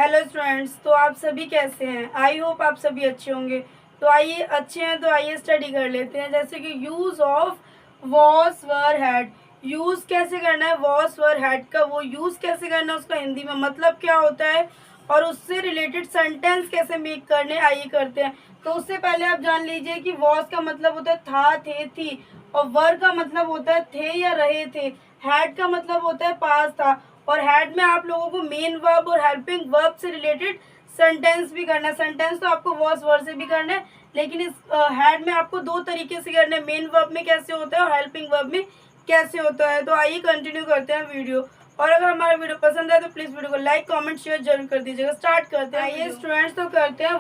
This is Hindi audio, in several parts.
हेलो स्टूडेंट्स, तो आप सभी कैसे हैं? आई होप आप सभी अच्छे होंगे। तो आइए अच्छे हैं तो आइए स्टडी कर लेते हैं। जैसे कि use of was were had, use कैसे करना है वॉस वर हैड का, वो यूज़ कैसे करना है, उसका हिंदी में मतलब क्या होता है और उससे रिलेटेड सेंटेंस कैसे मेक करने, आइए करते हैं। तो उससे पहले आप जान लीजिए कि वॉस का मतलब होता है था, थे, थी, और वर का मतलब होता है थे या रहे थे। हैड का मतलब होता है पास था, और हैड में आप लोगों को मेन वर्ब और हेल्पिंग वर्ब से रिलेटेड सेंटेंस भी करना है। सेंटेंस तो आपको वॉस वर्ब से भी करना है, लेकिन इस हैड में आपको दो तरीके से करना है, मेन वर्ब में कैसे होता है और हेल्पिंग वर्ब में कैसे होता है। तो आइए कंटिन्यू करते हैं वीडियो। और अगर हमारा वीडियो पसंद है तो प्लीज़ वीडियो को लाइक कमेंट शेयर जरूर कर दीजिएगा। स्टार्ट करते हैं। आइए स्टूडेंट्स, तो करते हैं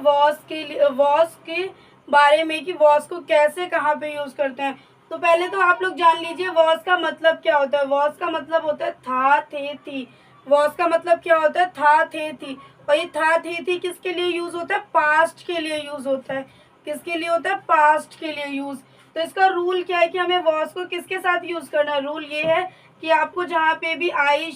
वॉस के बारे में कि वॉस को कैसे कहाँ पे यूज़ करते हैं। तो पहले तो आप लोग जान लीजिए वॉस का मतलब क्या होता है। वॉस का मतलब होता है था, थे, थी। वॉस का मतलब क्या होता है? था, थे, थी। और ये था, थे, थी किसके लिए यूज होता है? पास्ट के लिए यूज होता है। किसके लिए होता है? पास्ट के लिए यूज। तो इसका रूल क्या है कि हमें वॉस को किसके साथ यूज करना है? रूल ये है कि आपको जहाँ पे भी आई ही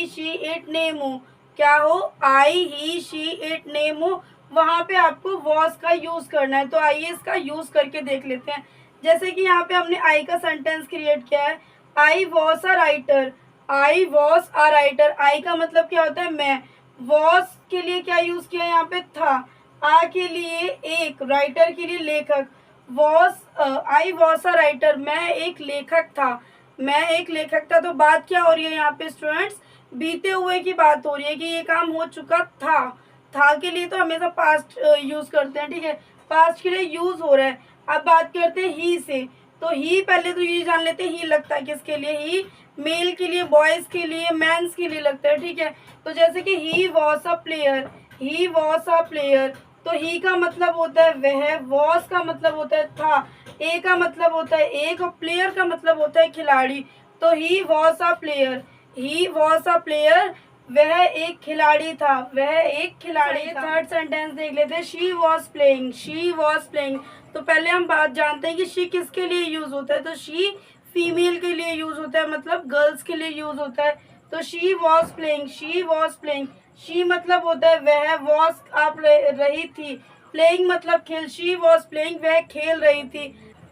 शी इट नेम हो, क्या हो? आई ही शी इट नेम हो, वहां पे आपको वॉस का यूज करना है। तो आइए इसका यूज करके देख लेते हैं। जैसे कि यहाँ पे हमने आई का सेंटेंस क्रिएट किया है, I was a writer. I was a writer, I का मतलब क्या होता है? मैं। वॉज के लिए क्या यूज किया है यहाँ पे? था। आ के लिए एक, राइटर के लिए लेखक। Was I was a writer, मैं एक लेखक था। मैं एक लेखक था। तो बात क्या हो रही है यहाँ पे स्टूडेंट्स? बीते हुए की बात हो रही है कि ये काम हो चुका था। था के लिए तो हमेशा पास्ट यूज करते हैं, ठीक है। पास्ट के लिए यूज हो रहा है। अब बात करते हैं ही से। तो ही पहले तो ये जान लेते हैं ही लगता है किसके लिए? ही मेल के लिए, बॉयज के लिए, मैंस के लिए लगता है, ठीक है। तो जैसे कि he was a player, he was a player, तो ही का मतलब होता है वह, वॉज का मतलब होता है था, ए का मतलब होता है एक, और प्लेयर का मतलब होता है खिलाड़ी। तो he was a player, he was a player, वह एक खिलाड़ी था, वह एक खिलाड़ी था। थर्ड सेंटेंस देख लेते हैं, she was playing, she was playing. तो पहले हम बात जानते हैं कि शी किसके लिए यूज होता है। तो शी फीमेल के लिए यूज होता है, मतलब गर्ल्स के लिए यूज होता है। तो she was playing, she was playing, she मतलब होता है वह, वॉज आप रही थी, प्लेइंग मतलब खेल, शी वॉज प्लेइंग, वह खेल रही थी।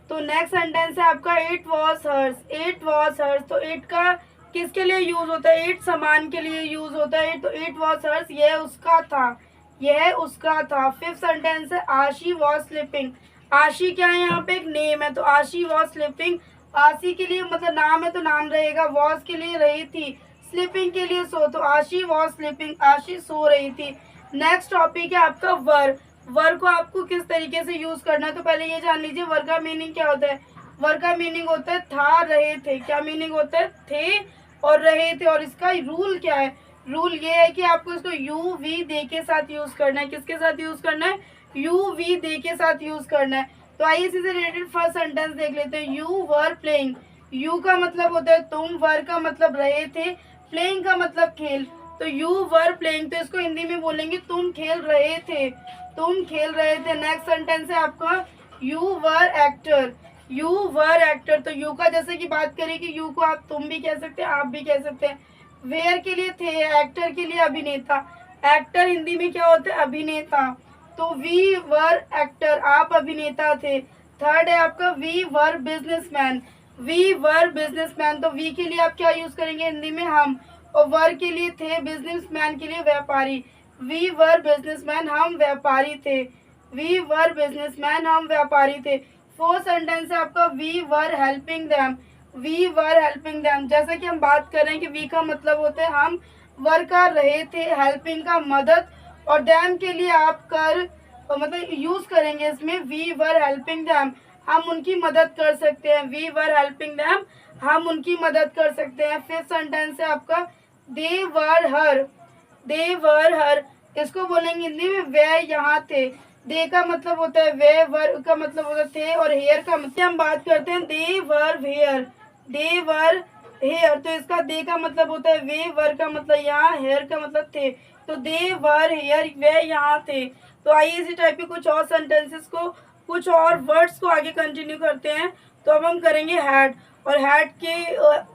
तो नेक्स्ट सेंटेंस है आपका, it was hers, it was hers. तो इट का किसके लिए यूज होता है? इट सामान के लिए यूज होता है। तो इट वॉज हर्स, यह उसका था, यह उसका था। फिफ्थ सेंटेंस है, आशी वॉज स्लीपिंग। आशी क्या है? यहाँ पे एक नेम है, तो आशी वॉज स्लीपिंग। आशी के लिए मतलब नाम है तो नाम रहेगा, वॉज के लिए रही थी, स्लीपिंग के लिए सो, तो आशी वॉज स्लीपिंग, आशी सो रही थी। नेक्स्ट टॉपिक है आपका वर। वर को आपको किस तरीके से यूज करना है, तो पहले ये जान लीजिए वर का मीनिंग क्या होता है। वर का मीनिंग होता है था, रहे थे। क्या मीनिंग होता है? थे और रहे थे। और इसका रूल क्या है? रूल ये है कि आपको इसको यू वी दे के साथ यूज करना है। किसके साथ यूज करना है? यू वी दे के साथ यूज करना है। तो आइए इसी से रिलेटेड फर्स्ट सेंटेंस देख लेते हैं, यू वर प्लेइंग। यू का मतलब होता है तुम, वर का मतलब रहे थे, प्लेइंग का मतलब खेल। तो यू वर प्लेइंग, तो इसको हिंदी में बोलेंगे तुम खेल रहे थे, तुम खेल रहे थे। नेक्स्ट सेंटेंस है आपका, you were actor. You were actor, तो यू का जैसे कि बात करें कि यू को आप तुम भी कह सकते हैं, आप भी कह सकते हैं। वेयर के लिए थे, एक्टर के लिए अभिनेता। एक्टर हिंदी में क्या होता है? अभिनेता। तो वी वर एक्टर, आप अभिनेता थे। थर्ड है आपका, we were businessmen. We were businessmen, तो वी के लिए आप क्या यूज करेंगे हिंदी में? हम। और वर के लिए थे, बिजनेसमैन के लिए व्यापारी। वी वर बिजनेसमैन, हम व्यापारी थे। वी वर बिजनेसमैन, हम व्यापारी थे। फोर्थ सेंटेंस है आपका, we were helping them. We were helping them, जैसा कि हम बात कर रहे हैं कि वी का मतलब होता है हम, वर कर रहे थे, हेल्पिंग का मदद, और डैम के लिए आप कर मतलब यूज करेंगे इसमें, वी वर हेल्पिंग दैम, हम उनकी मदद कर सकते हैं। वी वर हेल्पिंग दैम, हम उनकी मदद कर सकते हैं। फिफ्थ सेंटेंस है आपका, दे वर हर। दे वर हर, इसको बोलेंगे हिंदी में वे यहाँ थे। दे का मतलब होता है वे, वर का मतलब होता है थे, और हेयर का मतलब हम बात करते हैं दे वर वेयर। दे वर हेयर, तो इसका दे का मतलब होता है वे, वर का मतलब यहाँ, हेयर का मतलब थे। तो दे वर हेयर, वे यहाँ थे। तो आइए इसी टाइप के कुछ और सेंटेंसेस को, कुछ और वर्ड्स को आगे कंटिन्यू करते हैं। तो अब हम करेंगे हैड। और हैड के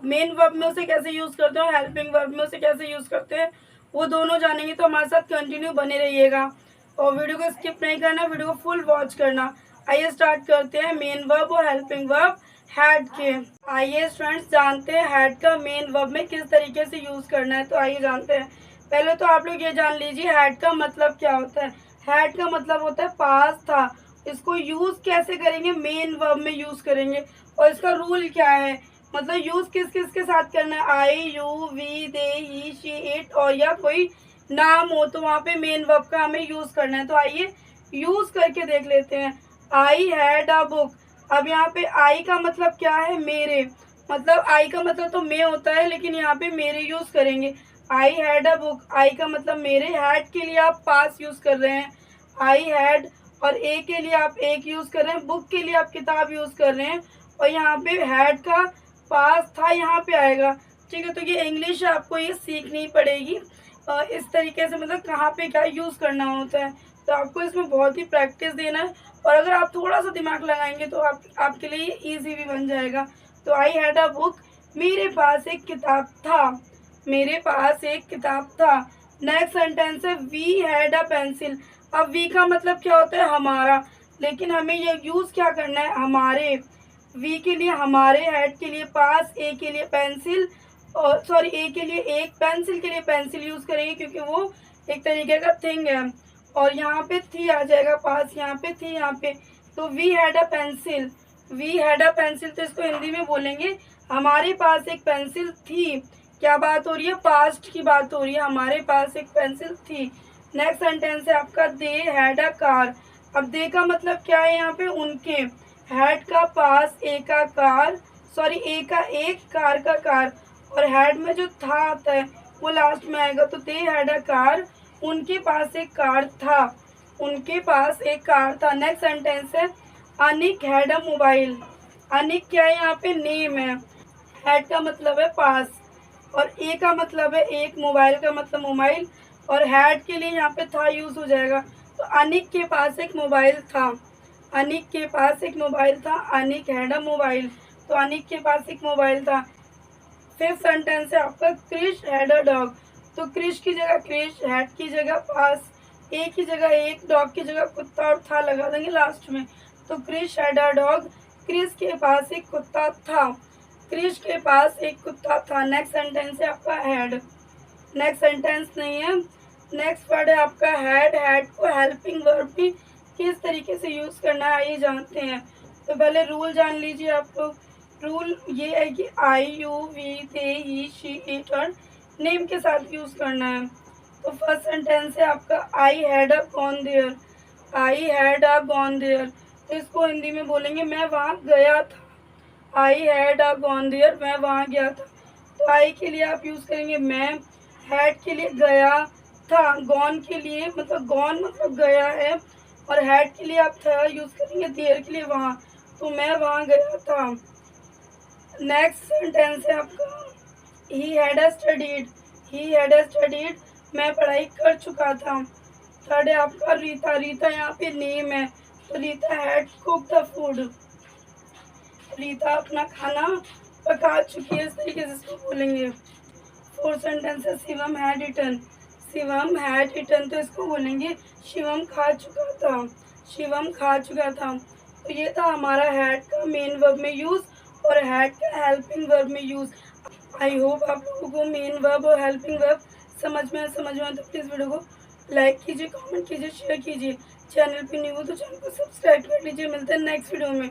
मेन वर्ब में उसे कैसे यूज करते हैं और हेल्पिंग वर्ब में उसे कैसे यूज करते हैं, वो दोनों जानेंगे, तो हमारे साथ कंटिन्यू बने रहिएगा और वीडियो को स्किप नहीं करना, वीडियो को फुल वॉच करना। आइए स्टार्ट करते हैं मेन वर्ब और हेल्पिंग वर्ब हैड के। आइए स्टूडेंट्स जानते हैं हैड का मेन वर्ब में किस तरीके से यूज करना है। तो आइए जानते हैं। पहले तो आप लोग ये जान लीजिए हैड का मतलब क्या होता है। हैड का मतलब होता है पास था। इसको यूज कैसे करेंगे, मेन वर्ब में यूज करेंगे और इसका रूल क्या है, मतलब यूज किस किस के साथ करना है। I, you, we, they, he, she, it और या कोई नाम हो तो वहाँ पे मेन वर्ब का हमें यूज करना है। तो आइए यूज करके देख लेते हैं। आई हैड अ बुक। अब यहाँ पे आई का मतलब क्या है, मेरे, मतलब आई का मतलब तो मैं होता है, लेकिन यहाँ पे मेरे यूज करेंगे। आई हैड अ बुक, आई का मतलब मेरे, हैड के लिए आप पास यूज कर रहे हैं आई हैड, और ए के लिए आप एक यूज कर रहे हैं, बुक के लिए आप किताब यूज कर रहे हैं, और यहाँ पे हैड का पास था यहाँ पे आएगा। ठीक है, तो ये इंग्लिश आपको ये सीखनी पड़ेगी इस तरीके से, मतलब कहाँ पे क्या यूज करना होता है। तो आपको इसमें बहुत ही प्रैक्टिस देना है और अगर आप थोड़ा सा दिमाग लगाएंगे तो आपके लिए इजी भी बन जाएगा। तो आई हैड अ बुक, मेरे पास एक किताब था, मेरे पास एक किताब था। नेक्स्ट सेंटेंस है वी हैड अ पेंसिल। अब वी का मतलब क्या होता है, हमारा, लेकिन हमें ये यूज क्या करना है, हमारे। वी के लिए हमारे, हैड के लिए पास, ए के लिए पेंसिल, और सॉरी ए के लिए एक, पेंसिल के लिए पेंसिल यूज करेंगे क्योंकि वो एक तरीके का थिंग है। और यहाँ पे थी आ जाएगा पास, यहाँ पे थी, यहाँ पे, तो we had a pencil, we had a pencil. तो इसको हिंदी में बोलेंगे हमारे पास एक पेंसिल थी। क्या बात हो रही है, पास्ट की बात हो रही है, हमारे पास एक पेंसिल थी। नेक्स्ट सेंटेंस है आपका दे हैड अ कार। अब दे का मतलब क्या है, यहाँ पे उनके, हैड का पास, ए का कार, सॉरी ए का एक, कार का कार, और हैड में जो था आता है वो लास्ट में आएगा। तो दे हैड अ कार, उनके पास एक कार था, उनके पास एक कार था। नेक्स्ट सेंटेंस है Anik had a mobile. Anik क्या है, यहाँ पे नेम है, हैड का मतलब है पास, और ए का मतलब है एक, मोबाइल का मतलब मोबाइल, और हैड के लिए यहाँ पे था यूज हो जाएगा। तो अनिक के पास एक मोबाइल था, अनिक के पास एक मोबाइल था, अनिक हैड अ मोबाइल, तो अनिक के पास एक मोबाइल था। फिफ्थ सेंटेंस है आपका क्रिश हैड अ डॉग। तो क्रिश की जगह क्रिश, हैड की जगह पास, ए की जगह एक, डॉग की जगह कुत्ता और था लगा देंगे लास्ट में। तो Krish had a dog, Krish के पास एक कुत्ता था, क्रिश के पास एक कुत्ता था। नेक्स्ट सेंटेंस है आपका हैड, नेक्स्ट सेंटेंस नहीं है, नेक्स्ट वर्ड है आपका हैड। हैड को हेल्पिंग वर्ब भी किस तरीके से यूज करना है आइए जानते हैं। तो पहले रूल जान लीजिए आप लोग। रूल ये है कि I, you, we, they, he, she, it और नेम के साथ यूज करना है। तो फर्स्ट सेंटेंस है आपका I had a gone there, I had a gone there. तो इसको हिंदी में बोलेंगे मैं वहाँ गया था, I had a gone there, मैं वहाँ गया था। तो आई के लिए आप यूज करेंगे मैं, हैड के लिए गया था, गॉन के लिए मतलब गॉन मतलब गया है, और हैड के लिए आप था यूज करेंगे, देयर के लिए वहाँ, तो मैं वहाँ गया था। नेक्स्ट सेंटेंस है आपका he had a studied, he had a studied, मैं पढ़ाई कर चुका था। थर्ड है आपका रीता, रीता यहाँ पे नेम है, तो Rita had cook the food, Rita अपना खाना पका चुकी है, इस तरीके से इसको बोलेंगे। फोर्थ सेंटेंस है Shivam had eaten, Shivam had eaten, तो इसको बोलेंगे शिवम खा चुका था, शिवम खा चुका था। तो ये था हमारा हैड का मेन वर्ब में यूज और हैड का हेल्पिंग वर्ब में यूज। आई होप आप लोगों को मेन वर्ब और हेल्पिंग वर्ब समझ में आए, तो प्लीज़ वीडियो को लाइक कीजिए, कमेंट कीजिए, शेयर कीजिए। चैनल पे न्यू हो तो चैनल को सब्सक्राइब कर लीजिए। मिलते हैं नेक्स्ट वीडियो में।